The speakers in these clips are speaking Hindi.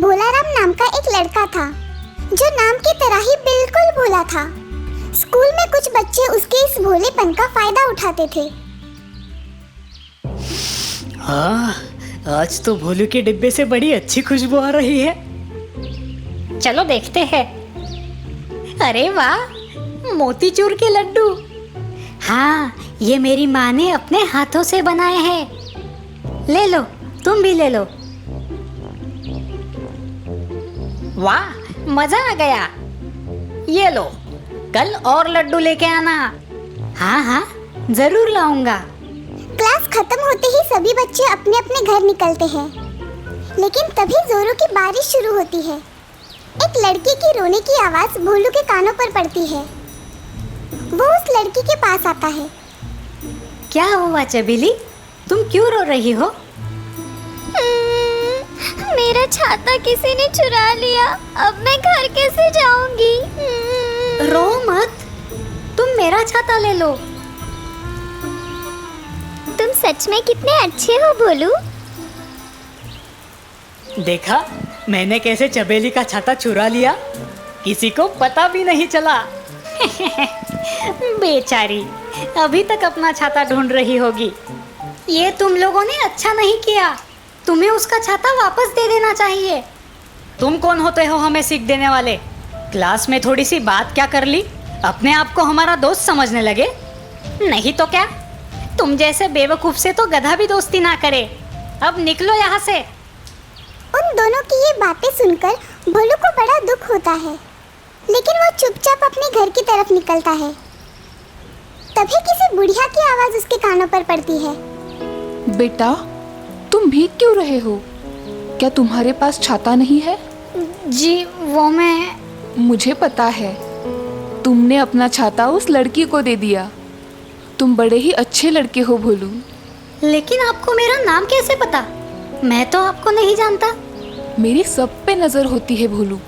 भोलाराम नाम का एक लड़का था जो नाम की तरह ही बिल्कुल भोला था। स्कूल में कुछ बच्चे उसके इस भोलेपन का फायदा उठाते थे। हाँ, आज तो भोलू के डिब्बे से बड़ी अच्छी खुशबू आ रही है। चलो देखते हैं। अरे वाह, मोतीचूर के लड्डू। हाँ, ये मेरी माँ ने अपने हाथों से बनाए हैं। ले लो, तुम भी ले लो। वाह, मजा आ गया। ये लो, कल और लड्डू लेके आना। हाँ हाँ, जरूर लाऊंगा। क्लास खत्म होते ही सभी बच्चे अपने अपने घर निकलते हैं, लेकिन तभी जोरों की बारिश शुरू होती है। एक लड़की की रोने की आवाज भोलू के कानों पर पड़ती है। वो उस लड़की के पास आता है। क्या हुआ चबेली, तुम क्यों रो रही हो? मेरा छाता किसी ने चुरा लिया, अब मैं घर कैसे जाऊंगी? रो मत, तुम मेरा छाता ले लो। तुम सच में कितने अच्छे हो भोलू। देखा, मैंने कैसे चबेली का छाता चुरा लिया, किसी को पता भी नहीं चला। बेचारी, अभी तक अपना छाता ढूंढ रही होगी। ये तुम लोगों ने अच्छा नहीं किया, तुम्हें उसका छाता वापस दे देना चाहिए। तुम कौन होते हो हमें सीख देने वाले? क्लास में थोड़ी सी बात क्या कर ली, अपने आप को हमारा दोस्त समझने लगे। नहीं तो क्या, तुम जैसे बेवकूफ से तो गधा भी दोस्ती ना करे। अब निकलो यहाँ से। उन दोनों की ये बातें सुनकर भोलू को बड़ा दुख होता है, लेकिन वो चुपचाप अपने घर की तरफ निकलता है। तभी किसी बुढ़िया की आवाज उसके कानों पर पड़ती है। बेटा, तुम भीग क्यों रहे हो? क्या तुम्हारे पास छाता नहीं है? जी, वो मैं... मुझे पता है, तुमने अपना छाता उस लड़की को दे दिया। तुम बड़े ही अच्छे लड़के हो भोलू। लेकिन आपको मेरा नाम कैसे पता? मैं तो आपको नहीं जानता। मेरी सब पे नजर होती है भोलू,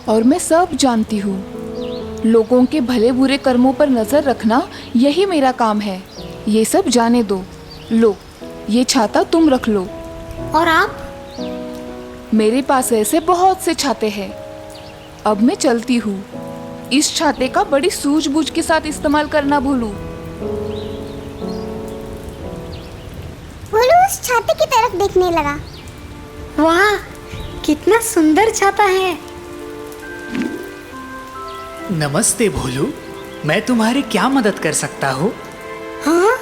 और मैं सब जानती हूँ। लोगों के भले बुरे कर्मों पर नजर रखना यही मेरा काम है। ये सब जाने दो। लो, ये छाता तुम रख लो। और आप? मेरे पास ऐसे बहुत से छाते हैं। अब मैं चलती हूँ। इस छाते का बड़ी सूझबूझ के साथ इस्तेमाल करना भोलू। भोलू उस छाते की तरफ देखने लगा। वाह, कितना सुंदर छाता है। नमस्ते भोलू, मैं तुम्हारी क्या मदद कर सकता हूँ? हाँ,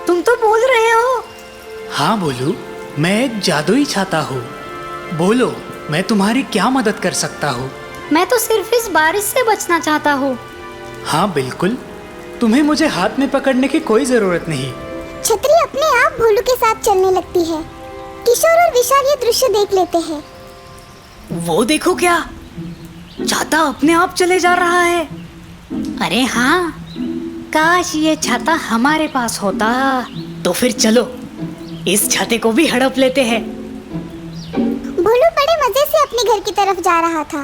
तुम तो बोल रहे हो। हाँ भोलू, मैं एक जादुई छाता हूँ। बोलो, मैं तुम्हारी क्या मदद कर सकता हूँ? मैं तो सिर्फ इस बारिश से बचना चाहता हूँ। हाँ बिल्कुल, तुम्हें मुझे हाथ में पकड़ने की कोई जरूरत नहीं। छतरी अपने आप भोलू के साथ चलने लगती है। किशोर और विशाल ये दृश्य देख लेते हैं। वो देखो, क्या छाता अपने आप चले जा रहा है। अरे हाँ, काश ये छाता हमारे पास होता। तो फिर चलो, इस छाते को भी हड़प लेते हैं। भोलू बड़े मजे से अपने घर की तरफ जा रहा था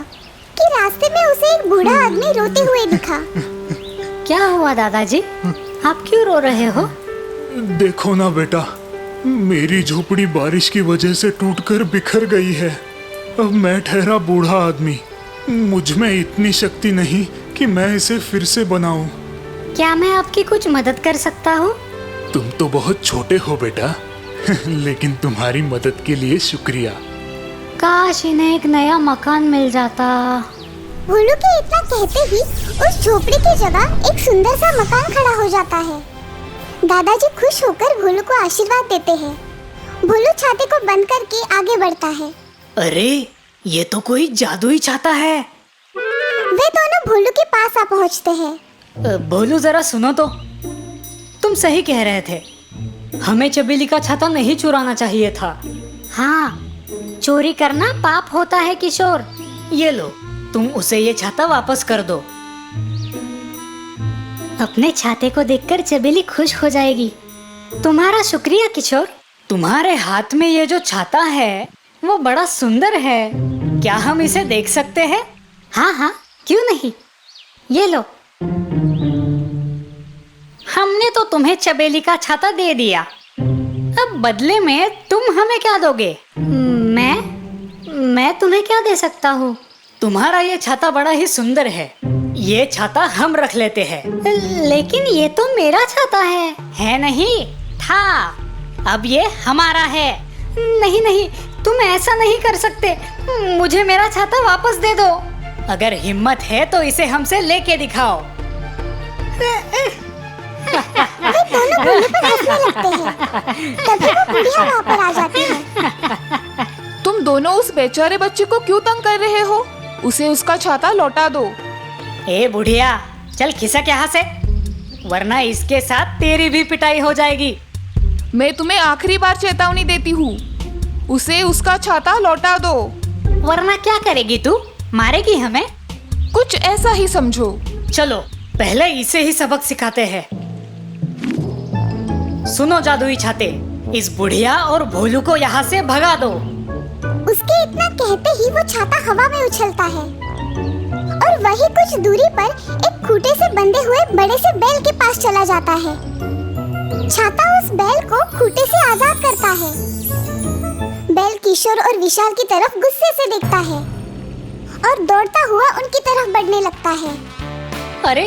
कि रास्ते में उसे एक बूढ़ा आदमी रोते हुए दिखा। क्या हुआ दादाजी, आप क्यों रो रहे हो? देखो ना बेटा, मेरी झोपड़ी बारिश की वजह से टूटकर बिखर गई है। अब मैं ठहरा बूढ़ा आदमी, मुझ में इतनी शक्ति नहीं कि मैं इसे फिर से बनाऊं। क्या मैं आपकी कुछ मदद कर सकता हूँ? तुम तो बहुत छोटे हो बेटा, लेकिन तुम्हारी मदद के लिए शुक्रिया। काश इन्हें एक नया मकान मिल जाता। भोलू के इतना कहते ही उस झोपड़ी की जगह एक सुंदर सा मकान खड़ा हो जाता है। दादाजी खुश होकर भोलू को आशीर्वाद देते हैं। भोलू छाते को बंद करके आगे बढ़ता है। अरे, ये तो कोई जादुई छाता है। वे दोनों भोलू के पास आ पहुंचते हैं। भोलू जरा सुनो तो, तुम सही कह रहे थे। हमें चबेली का छाता नहीं चुराना चाहिए था। हाँ, चोरी करना पाप होता है किशोर। ये लो, तुम उसे ये छाता वापस कर दो। अपने छाते को देखकर चबेली खुश हो जाएगी। तुम्हारा शुक्रिया किशोर। तुम्हारे हाथ में ये जो छाता है वो बड़ा सुंदर है। क्या हम इसे देख सकते हैं? हाँ हाँ, क्यों नहीं। ये लो, हमने तो तुम्हें चबेली का छाता दे दिया, अब बदले में तुम हमें क्या दोगे? मैं तुम्हें क्या दे सकता हूँ? तुम्हारा ये छाता बड़ा ही सुंदर है, ये छाता हम रख लेते हैं। लेकिन ये तो मेरा छाता है नहीं, था, अब ये हमारा है। नहीं नहीं, तुम ऐसा नहीं कर सकते। मुझे मेरा छाता वापस दे दो। अगर हिम्मत है तो इसे हमसे लेके दिखाओ। वे दोनों भोलू पर हंसने लगते हैं। तभी वो बुढ़िया वहाँ पर आ जाती है। तुम दोनों उस बेचारे बच्चे को क्यों तंग कर रहे हो? उसे उसका छाता लौटा दो। ए बुढ़िया, चल खिसक यहाँ से, वरना इसके साथ तेरी भी पिटाई हो जाएगी। मैं तुम्हें आखिरी बार चेतावनी देती हूँ, उसे उसका छाता लौटा दो। वरना क्या करेगी तू? मारेगी हमें? कुछ ऐसा ही समझो। चलो पहले इसे ही सबक सिखाते हैं। सुनो जादुई छाते, इस बुढ़िया और भोलू को यहाँ से भगा दो। उसके इतना कहते ही वो छाता हवा में उछलता है और वही कुछ दूरी पर एक खूंटे से बंधे हुए बड़े से बैल के पास चला जाता है। छाता उस बैल को खूंटे से आजाद करता है। बैल किशोर और विशाल की तरफ गुस्से से देखता है और दौड़ता हुआ उनकी तरफ बढ़ने लगता है। अरे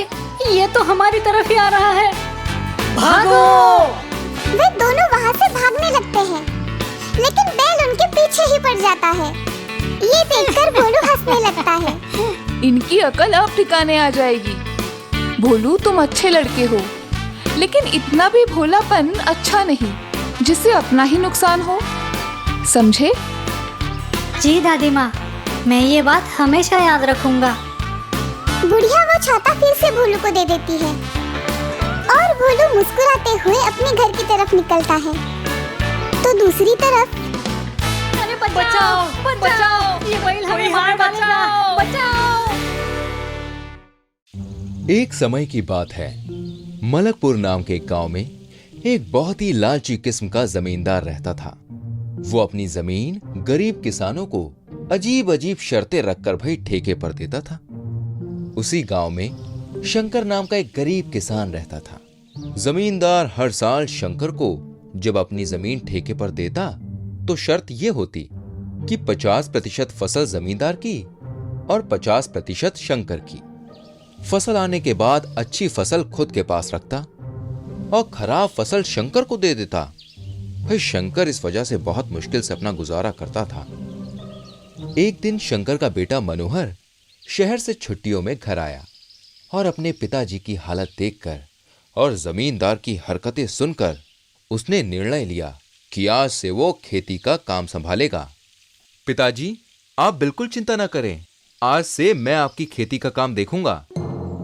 ये तो हमारी तरफ ही आ रहा है, भागो! वे दोनों वहाँ से भागने लगते हैं, लेकिन बैल उनके पीछे ही पड़ जाता है। ये देखकर भोलू हंसने लगता है। इनकी अकल अब ठिकाने आ जाएगी। भोलू, तुम अच्छे लड़के हो, लेकिन इतना भी भोलापन अच्छा नहीं जिससे अपना ही नुकसान हो, समझे? जी दादी माँ, मैं ये बात हमेशा याद रखूंगा। बुढ़िया वो छाता फिर से भोलू को दे देती है और भोलू मुस्कुराते हुए अपने घर की तरफ निकलता है। तो दूसरी तरफ अरे बचाओ, बचाओ, ये बैल हमें मार डालेगा, बचाओ! एक समय की बात है, मलकपुर नाम के एक गांव में एक बहुत ही लालची किस्म का जमींदार रहता था। वो अपनी जमीन गरीब किसानों को अजीब अजीब शर्तें रखकर भाई ठेके पर देता था। उसी गांव में शंकर नाम का एक गरीब किसान रहता था। जमींदार हर साल शंकर को जब अपनी जमीन ठेके पर देता तो शर्त यह होती कि 50% फसल जमींदार की और 50% शंकर की। फसल आने के बाद अच्छी फसल खुद के पास रखता और खराब फसल शंकर को दे देता। भाई शंकर इस वजह से बहुत मुश्किल से अपना गुजारा करता था। एक दिन शंकर का बेटा मनोहर शहर से छुट्टियों में घर आया और अपने पिताजी की हालत देखकर और जमींदार की हरकतें सुनकर उसने निर्णय लिया कि आज से वो खेती का काम संभालेगा। पिताजी, आप बिल्कुल चिंता न करें, आज से मैं आपकी खेती का काम देखूंगा।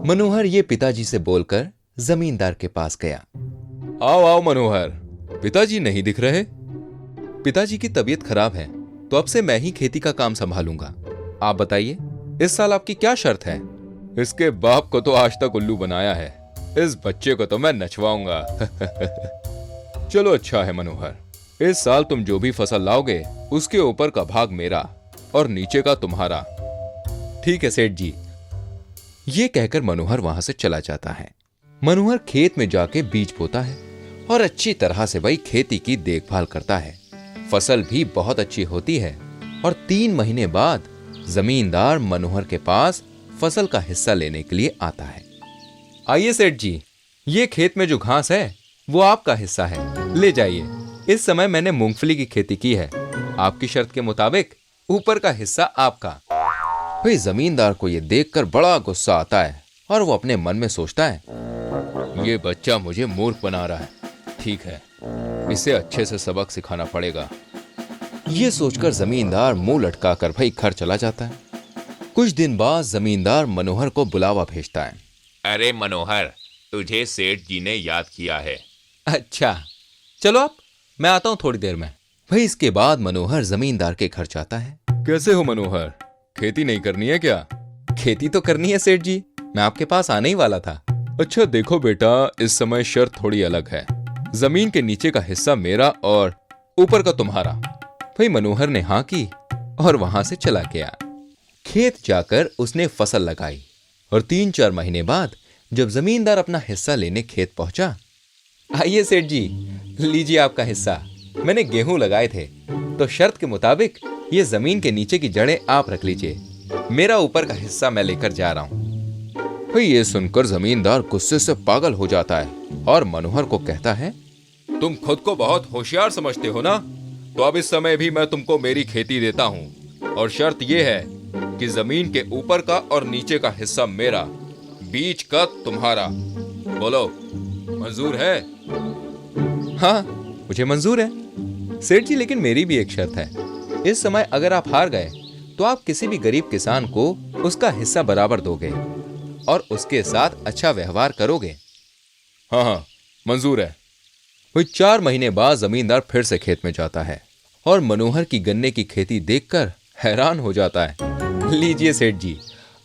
मनोहर ये पिताजी से बोलकर जमींदार के पास गया। आओ आओ मनोहर, पिताजी नहीं दिख रहे। पिताजी की तबीयत खराब है तो अब से मैं ही खेती का काम संभालूंगा। आप बताइए, इस साल आपकी क्या शर्त है? इसके बाप को तो आज तक उल्लू बनाया है, इस बच्चे को तो मैं नचवाऊंगा। चलो अच्छा है मनोहर, इस साल तुम जो भी फसल लाओगे उसके ऊपर का भाग मेरा और नीचे का तुम्हारा। ठीक है सेठ जी। ये कहकर मनोहर वहां से चला जाता है। मनोहर खेत में जाके बीज बोता है और अच्छी तरह से भाई खेती की देखभाल करता है। फसल भी बहुत अच्छी होती है और 3 महीने बाद जमींदार मनोहर के पास फसल का हिस्सा लेने के लिए आता है। आइए सेठ जी, ये खेत में जो घास है वो आपका हिस्सा है, ले जाइए। इस समय मैंने मूंगफली की खेती की है, आपकी शर्त के मुताबिक ऊपर का हिस्सा आपका। भाई जमींदार को ये देखकर बड़ा गुस्सा आता है और वो अपने मन में सोचता है, ये बच्चा मुझे मूर्ख बना रहा है, ठीक है, इसे अच्छे से सबक सिखाना पड़ेगा। ये सोचकर जमींदार मुंह लटकाकर भाई घर चला जाता है। कुछ दिन बाद जमींदार मनोहर को बुलावा भेजता है। अरे मनोहर, तुझे सेठ जी ने याद किया है। अच्छा, चलो आप, मैं आता हूँ थोड़ी देर में। भाई इसके बाद मनोहर जमींदार के घर जाता है। कैसे हो मनोहर, खेती नहीं करनी है क्या? खेती तो करनी है सेठ जी, मैं आपके पास आने ही वाला था। अच्छा देखो बेटा, इस समय शर्त थोड़ी अलग है, जमीन के नीचे का हिस्सा मेरा और ऊपर का तुम्हारा। भाई मनोहर ने हाँ की और वहां से चला गया। खेत जाकर उसने फसल लगाई और 3-4 महीने बाद जब जमींदार अपना हिस्सा लेने खेत पहुंचा, आइए सेठ जी, लीजिए आपका हिस्सा। मैंने गेहूं लगाए थे तो शर्त के मुताबिक ये जमीन के नीचे की जड़ें आप रख लीजिए, मेरा ऊपर का हिस्सा मैं लेकर जा रहा हूँ। ये सुनकर जमींदार गुस्से से पागल हो जाता है और मनोहर को कहता है, तुम खुद को बहुत होशियार समझते हो ना? तो अब इस समय भी मैं तुमको मेरी खेती देता हूँ, और शर्त यह है कि जमीन के ऊपर का और नीचे का हिस्सा मेरा, बीच का तुम्हारा। बोलो, मंजूर है? हाँ, मुझे मंजूर है सेठ जी, लेकिन मेरी भी एक शर्त है। इस समय अगर आप हार गए तो आप किसी भी गरीब किसान को उसका हिस्सा बराबर दोगे और उसके साथ अच्छा व्यवहार करोगे। हाँ हाँ, मंजूर है। 4 महीने बाद जमींदार फिर से खेत में जाता है और मनोहर की गन्ने की खेती देखकर हैरान हो जाता है। लीजिए सेठ जी,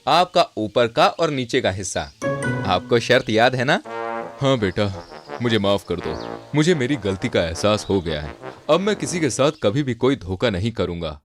आपका ऊपर का और नीचे का हिस्सा। आपको शर्त याद है ना? हाँ बेटा, मुझे माफ कर दो, मुझे मेरी गलती का एहसास हो गया है। अब मैं किसी के साथ कभी भी कोई धोखा नहीं करूंगा।